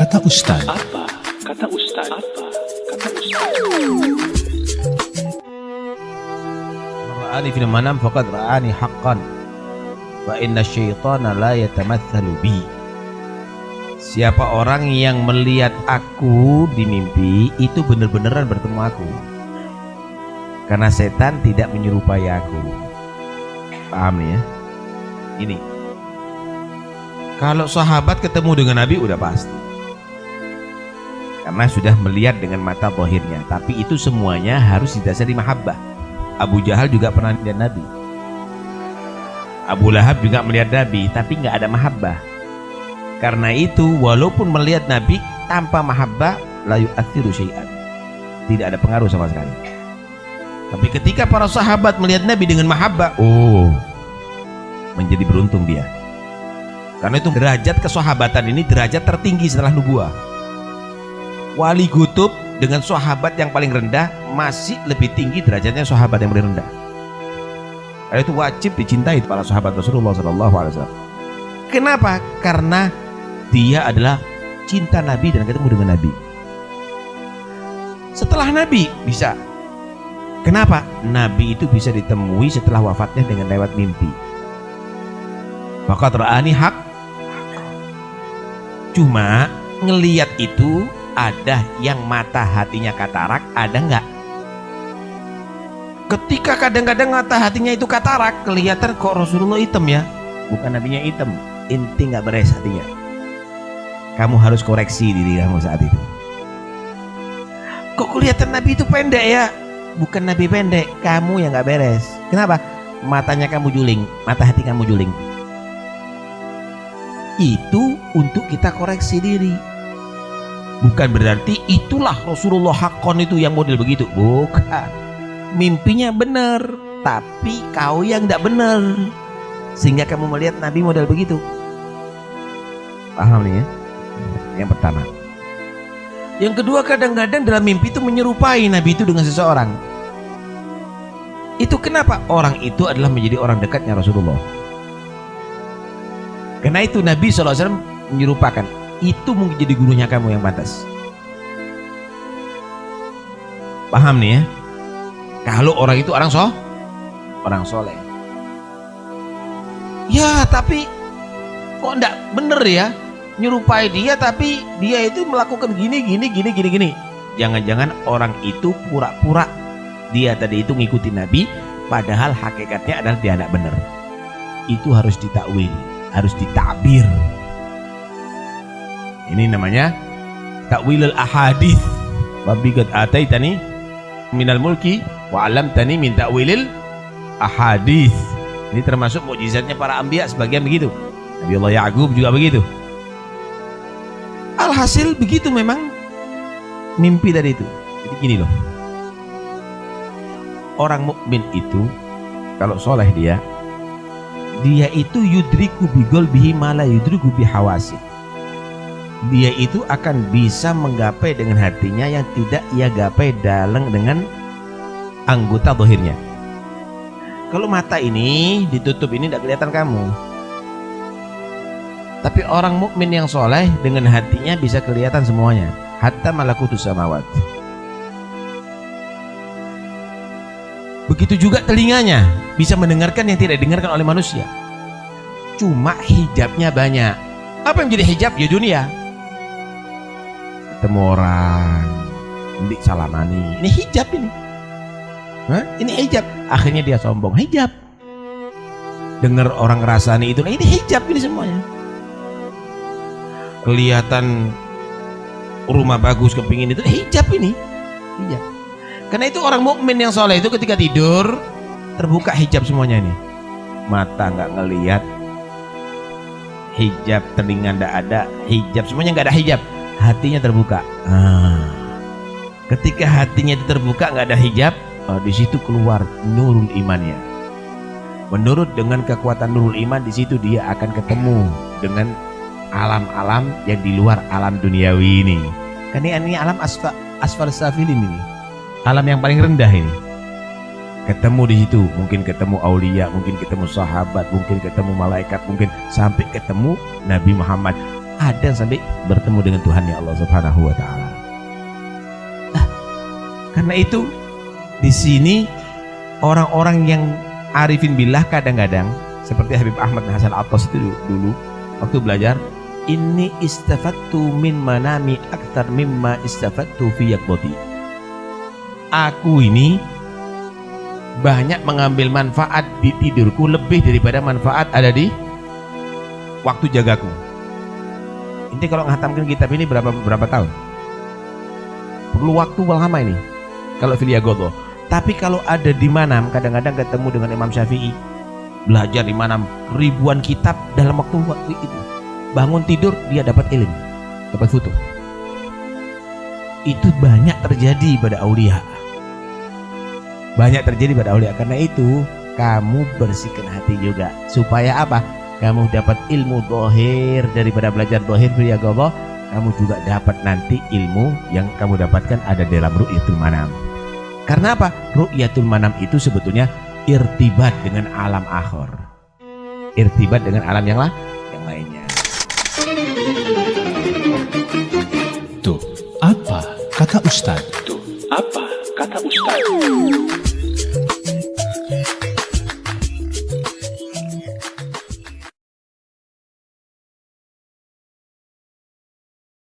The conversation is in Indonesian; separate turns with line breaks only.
kata Ustaz?
Apa kata Ustaz? Apa kata Ustaz?
Ra'ani fil manam faqad ra'ani haqqan wa inna syaitana la yatamatsalu bi. Siapa orang yang melihat aku di mimpi itu benar-benaran bertemu aku, karena setan tidak menyerupai aku. Paham nih ya? Ini kalau sahabat ketemu dengan Nabi udah pasti, karena sudah melihat dengan mata zahirnya. Tapi itu semuanya harus didasari mahabbah. Abu Jahal juga pernah melihat Nabi, Abu Lahab juga melihat Nabi, tapi nggak ada mahabbah. Karena itu walaupun melihat Nabi tanpa mahabbah, la yu'athiru syai'an, tidak ada pengaruh sama sekali. Tapi ketika para sahabat melihat Nabi dengan mahabbah, menjadi beruntung dia. Karena itu derajat kesahabatan ini derajat tertinggi setelah nubuah. Wali kutub dengan sahabat yang paling rendah masih lebih tinggi derajatnya sahabat yang paling rendah. Karena itu wajib dicintai para sahabat Rasulullah SAW. Kenapa? Karena dia adalah cinta Nabi dan ketemu dengan Nabi. Setelah Nabi bisa. Kenapa? Nabi itu bisa ditemui setelah wafatnya dengan lewat mimpi. Faqad ra'ani haq. Cuma ngelihat itu ada yang mata hatinya katarak, ada enggak? Ketika kadang-kadang mata hatinya itu katarak, kelihatan kok Rasulullah hitam ya. Bukan Nabinya hitam, inti nggak beres hatinya. Kamu harus koreksi diri kamu saat itu. Kok kelihatan Nabi itu pendek ya? Bukan Nabi pendek, kamu yang nggak beres. Kenapa? Matanya kamu juling, mata hati kamu juling. Itu untuk kita koreksi diri. Bukan berarti itulah Rasulullah haqqan itu yang model begitu. Bukan. Mimpinya benar, tapi kau yang tidak benar, sehingga kamu melihat Nabi model begitu. Paham nih ya? Yang pertama. Yang kedua, kadang-kadang dalam mimpi itu menyerupai Nabi itu dengan seseorang. Itu kenapa? Orang itu adalah menjadi orang dekatnya Rasulullah. Karena itu Nabi SAW menyerupakan. Itu mungkin jadi gurunya kamu yang pantas. Paham nih ya? Kalau orang itu orang soleh. Ya tapi kok enggak bener ya nyerupai dia, tapi dia itu melakukan gini. Jangan-jangan orang itu pura-pura dia tadi itu ngikuti Nabi, padahal hakikatnya adalah dia enggak bener. Itu harus ditakwil, harus ditakbir. Ini namanya takwilul ahadits. Rabbi qad ataitani minal mulki wa 'allamtani min ta'wilil ahadits. Ini termasuk mukjizatnya para anbiya, sebagian begitu. Nabi Allah Ya'qub juga begitu. Alhasil begitu memang mimpi tadi itu. Jadi gini loh. Orang mukmin itu kalau soleh dia itu yudriku bi qalbihi ma la yudriku bi hawasi. Dia itu akan bisa menggapai dengan hatinya yang tidak ia gapai dengan anggota zahirnya. Kalau mata ini ditutup ini tidak kelihatan kamu. Tapi orang mukmin yang soleh dengan hatinya bisa kelihatan semuanya. Hatta malakutus samawat. Begitu juga telinganya bisa mendengarkan yang tidak didengarkan oleh manusia. Cuma hijabnya banyak. Apa yang jadi hijab? Ya dunia. Ketemu orang, ndik salamani. Ini hijab ini. Hah? Ini hijab. Akhirnya dia sombong. Hijab. Dengar orang rasani itu. Ini hijab ini semuanya. Kelihatan rumah bagus kepingin itu hijab ini. Hijab. Karena itu orang mukmin yang soleh itu ketika tidur terbuka hijab semuanya ini. Mata nggak ngelihat, hijab, telinga nggak ada, hijab, semuanya nggak ada hijab. Hatinya terbuka. Ketika hatinya itu terbuka, nggak ada hijab, di situ keluar nurul imannya. Menurut dengan kekuatan nurul iman, di situ dia akan ketemu dengan alam-alam yang di luar alam duniawi ini. Karena ini alam asfal safilin ini, alam yang paling rendah ini. Ketemu di situ, mungkin ketemu aulia, mungkin ketemu sahabat, mungkin ketemu malaikat, mungkin sampai ketemu Nabi Muhammad. ada yang sampai bertemu dengan Tuhannya Allah Subhanahu wa taala. Karena itu di sini orang-orang yang arifin billah kadang-kadang seperti Habib Ahmad Hasan Attas itu dulu waktu belajar, inni istafattu min manami aktar mimma istafattu fi yaqbati. Aku ini banyak mengambil manfaat di tidurku lebih daripada manfaat ada di waktu jagaku. Ini kalau menghatamkan kitab ini berapa tahun? Perlu waktu lama ini kalau fil yaqbati. Tapi kalau ada di Manam, kadang-kadang ketemu dengan Imam Syafi'i, belajar di Manam ribuan kitab dalam waktu itu. Bangun tidur dia dapat ilmu, dapat foto. Itu banyak terjadi pada aulia. Banyak terjadi pada aulia. Karena itu kamu bersihkan hati juga. Supaya apa? Kamu dapat ilmu zahir daripada belajar zahir fil yaqbati. Kamu juga dapat nanti ilmu yang kamu dapatkan ada dalam ru'yatul manam. Karena apa? Ru'yatul manam itu sebetulnya irtibat dengan alam akhir. Irtibat dengan alam yang lainnya.
Tuh, apa kata Ustaz? Tuh, apa kata Ustaz?